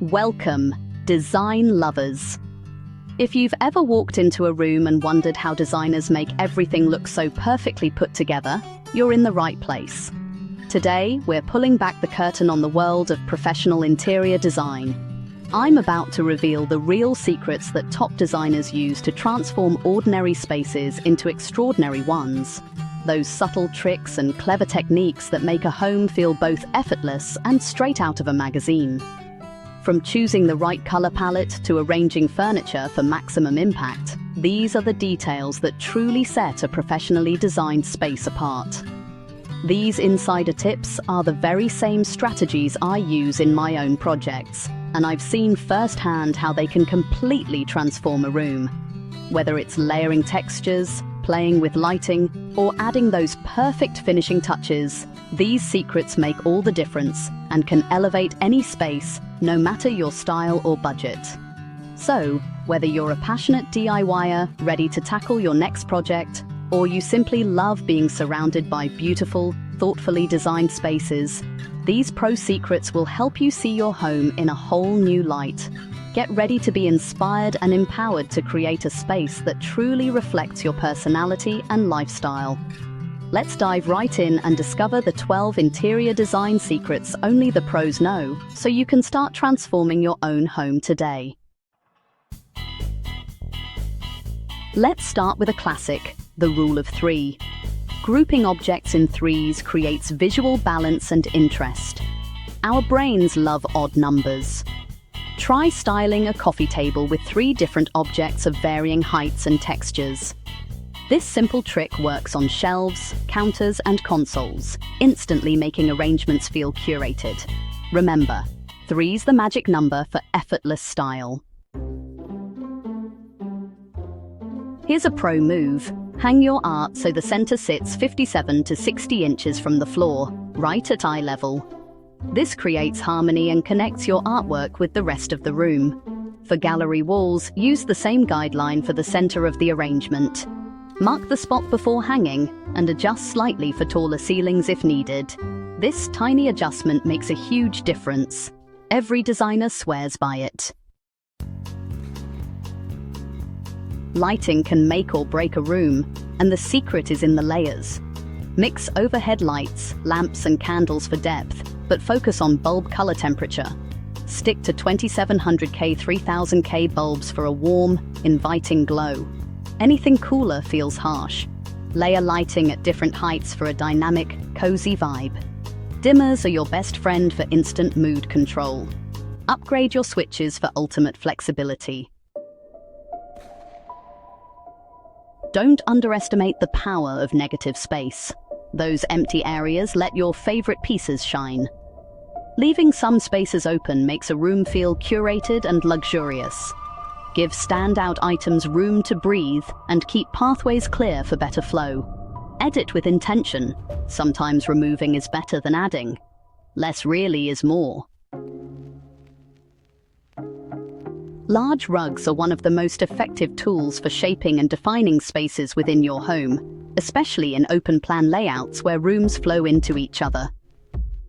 Welcome, design lovers. If you've ever walked into a room and wondered how designers make everything look so perfectly put together, you're in the right place. Today, we're pulling back the curtain on the world of professional interior design. I'm about to reveal the real secrets that top designers use to transform ordinary spaces into extraordinary ones. Those subtle tricks and clever techniques that make a home feel both effortless and straight out of a magazine. From choosing the right color palette to arranging furniture for maximum impact, these are the details that truly set a professionally designed space apart. These insider tips are the very same strategies I use in my own projects, and I've seen firsthand how they can completely transform a room. Whether it's layering textures, playing with lighting, or adding those perfect finishing touches, these secrets make all the difference and can elevate any space, no matter your style or budget. So, whether you're a passionate DIYer ready to tackle your next project, or you simply love being surrounded by beautiful, thoughtfully designed spaces, these pro secrets will help you see your home in a whole new light. Get ready to be inspired and empowered to create a space that truly reflects your personality and lifestyle. Let's dive right in and discover the 12 interior design secrets only the pros know, so you can start transforming your own home today. Let's start with a classic, the rule of 3. Grouping objects in threes creates visual balance and interest. Our brains love odd numbers. Try styling a coffee table with 3 different objects of varying heights and textures. This simple trick works on shelves, counters, and consoles, instantly making arrangements feel curated. Remember, 3's the magic number for effortless style. Here's a pro move. Hang your art so the center sits 57 to 60 inches from the floor, right at eye level. This creates harmony and connects your artwork with the rest of the room. For gallery walls, use the same guideline for the center of the arrangement. Mark the spot before hanging and adjust slightly for taller ceilings if needed. This tiny adjustment makes a huge difference. Every designer swears by it. Lighting can make or break a room, and the secret is in the layers. Mix overhead lights, lamps, and candles for depth, but focus on bulb color temperature. Stick to 2700K, 3000K bulbs for a warm, inviting glow. Anything cooler feels harsh. Layer lighting at different heights for a dynamic, cozy vibe. Dimmers are your best friend for instant mood control. Upgrade your switches for ultimate flexibility. Don't underestimate the power of negative space. Those empty areas let your favorite pieces shine. Leaving some spaces open makes a room feel curated and luxurious. Give standout items room to breathe and keep pathways clear for better flow. Edit with intention. Sometimes removing is better than adding. Less really is more. Large rugs are one of the most effective tools for shaping and defining spaces within your home, especially in open-plan layouts where rooms flow into each other.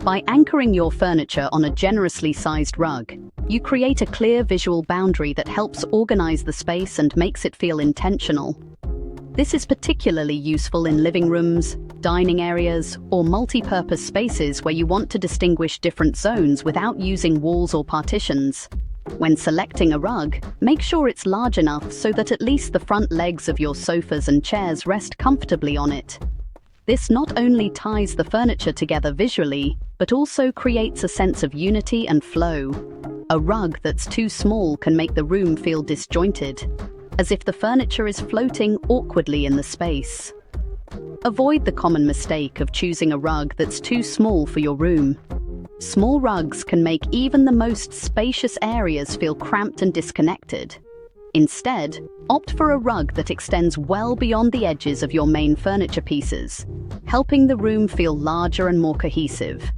By anchoring your furniture on a generously sized rug, you create a clear visual boundary that helps organize the space and makes it feel intentional. This is particularly useful in living rooms, dining areas, or multi-purpose spaces where you want to distinguish different zones without using walls or partitions. When selecting a rug, make sure it's large enough so that at least the front legs of your sofas and chairs rest comfortably on it. This not only ties the furniture together visually, but also creates a sense of unity and flow. A rug that's too small can make the room feel disjointed, as if the furniture is floating awkwardly in the space. Avoid the common mistake of choosing a rug that's too small for your room. Small rugs can make even the most spacious areas feel cramped and disconnected. Instead, opt for a rug that extends well beyond the edges of your main furniture pieces, helping the room feel larger and more cohesive.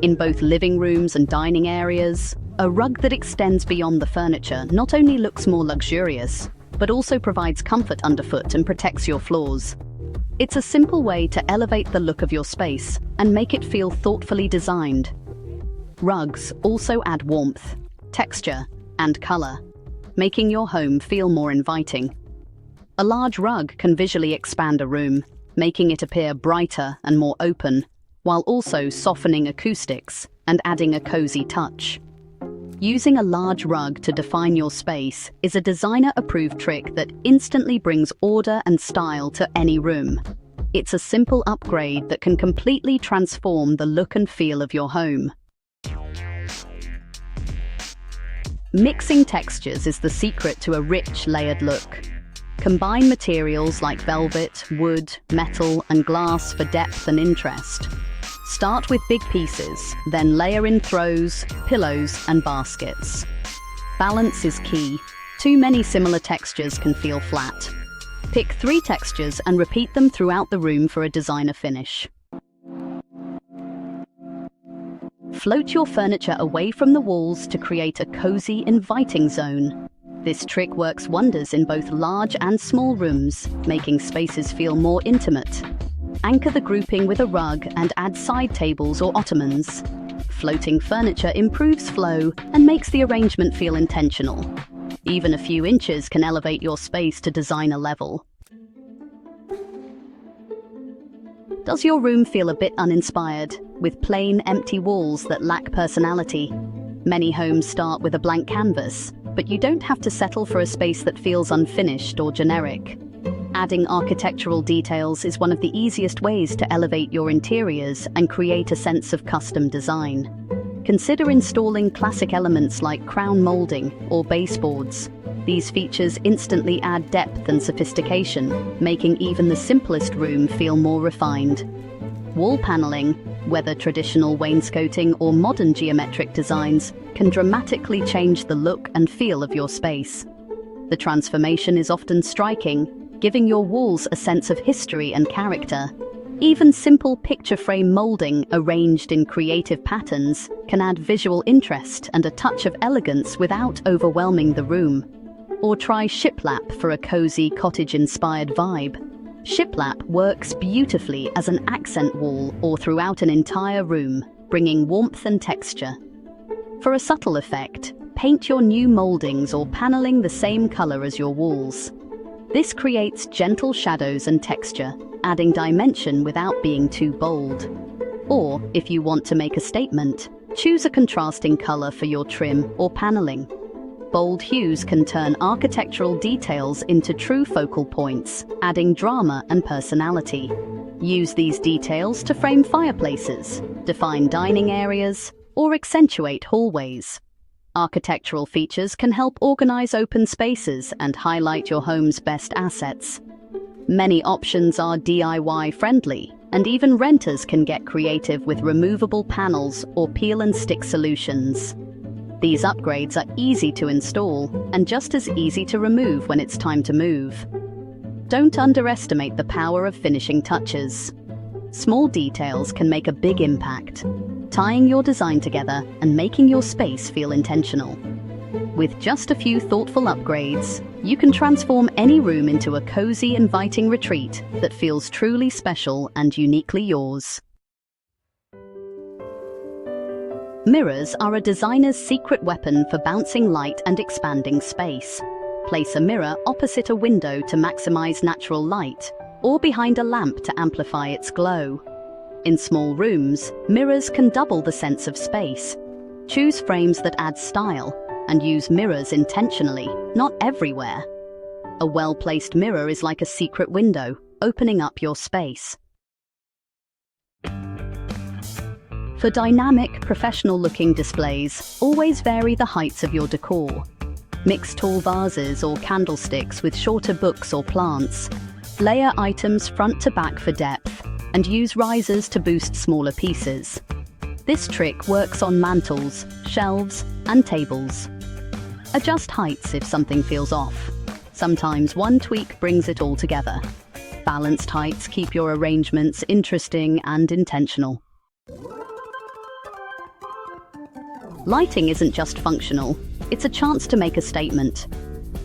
In both living rooms and dining areas, a rug that extends beyond the furniture not only looks more luxurious, but also provides comfort underfoot and protects your floors. It's a simple way to elevate the look of your space and make it feel thoughtfully designed. Rugs also add warmth. texture, and color, making your home feel more inviting. A large rug can visually expand a room, making it appear brighter and more open, while also softening acoustics and adding a cozy touch. Using a large rug to define your space is a designer-approved trick that instantly brings order and style to any room. It's a simple upgrade that can completely transform the look and feel of your home. Mixing textures is the secret to a rich, layered look. Combine materials like velvet, wood, metal, and glass for depth and interest. Start with big pieces, then layer in throws, pillows, and baskets. Balance is key. Too many similar textures can feel flat. Pick 3 textures and repeat them throughout the room for a designer finish. Float your furniture away from the walls to create a cozy, inviting zone. This trick works wonders in both large and small rooms, making spaces feel more intimate. Anchor the grouping with a rug and add side tables or ottomans. Floating furniture improves flow and makes the arrangement feel intentional. Even a few inches can elevate your space to designer level. Does your room feel a bit uninspired, with plain, empty walls that lack personality? Many homes start with a blank canvas, but you don't have to settle for a space that feels unfinished or generic. Adding architectural details is one of the easiest ways to elevate your interiors and create a sense of custom design. Consider installing classic elements like crown molding or baseboards. These features instantly add depth and sophistication, making even the simplest room feel more refined. Wall paneling, whether traditional wainscoting or modern geometric designs, can dramatically change the look and feel of your space. The transformation is often striking, giving your walls a sense of history and character. Even simple picture frame molding arranged in creative patterns can add visual interest and a touch of elegance without overwhelming the room. Or try shiplap for a cozy cottage-inspired vibe. Shiplap works beautifully as an accent wall or throughout an entire room, bringing warmth and texture. For a subtle effect, paint your new moldings or paneling the same color as your walls. This creates gentle shadows and texture, adding dimension without being too bold. Or, if you want to make a statement, choose a contrasting color for your trim or paneling. Bold hues can turn architectural details into true focal points, adding drama and personality. Use these details to frame fireplaces, define dining areas, or accentuate hallways. Architectural features can help organize open spaces and highlight your home's best assets. Many options are DIY-friendly, and even renters can get creative with removable panels or peel-and-stick solutions. These upgrades are easy to install and just as easy to remove when it's time to move. Don't underestimate the power of finishing touches. Small details can make a big impact, tying your design together and making your space feel intentional. With just a few thoughtful upgrades, you can transform any room into a cozy, inviting retreat that feels truly special and uniquely yours. Mirrors are a designer's secret weapon for bouncing light and expanding space. Place a mirror opposite a window to maximize natural light, or behind a lamp to amplify its glow. In small rooms, mirrors can double the sense of space. Choose frames that add style, and use mirrors intentionally, not everywhere. A well-placed mirror is like a secret window, opening up your space. For dynamic, professional-looking displays, always vary the heights of your decor. Mix tall vases or candlesticks with shorter books or plants. Layer items front to back for depth, and use risers to boost smaller pieces. This trick works on mantels, shelves, and tables. Adjust heights if something feels off. Sometimes one tweak brings it all together. Balanced heights keep your arrangements interesting and intentional. Lighting isn't just functional, it's a chance to make a statement.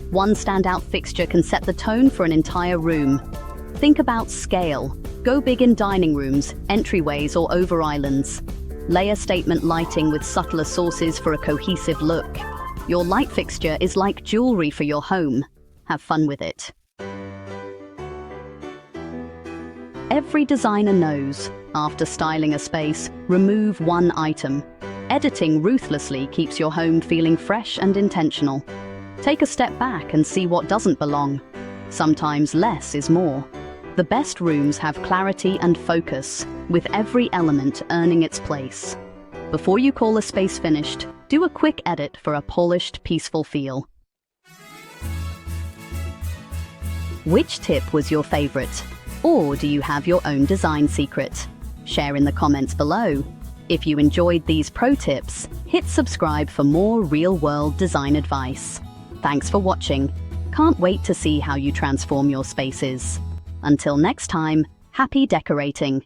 One standout fixture can set the tone for an entire room. Think about scale. Go big in dining rooms, entryways, or over islands. Layer statement lighting with subtler sources for a cohesive look. Your light fixture is like jewelry for your home. Have fun with it. Every designer knows, after styling a space, remove one item. Editing ruthlessly keeps your home feeling fresh and intentional. Take a step back and see what doesn't belong. Sometimes less is more. The best rooms have clarity and focus, with every element earning its place. Before you call a space finished, do a quick edit for a polished, peaceful feel. Which tip was your favorite? Or do you have your own design secret? Share in the comments below. If you enjoyed these pro tips, hit subscribe for more real-world design advice. Thanks for watching. Can't wait to see how you transform your spaces. Until next time, happy decorating!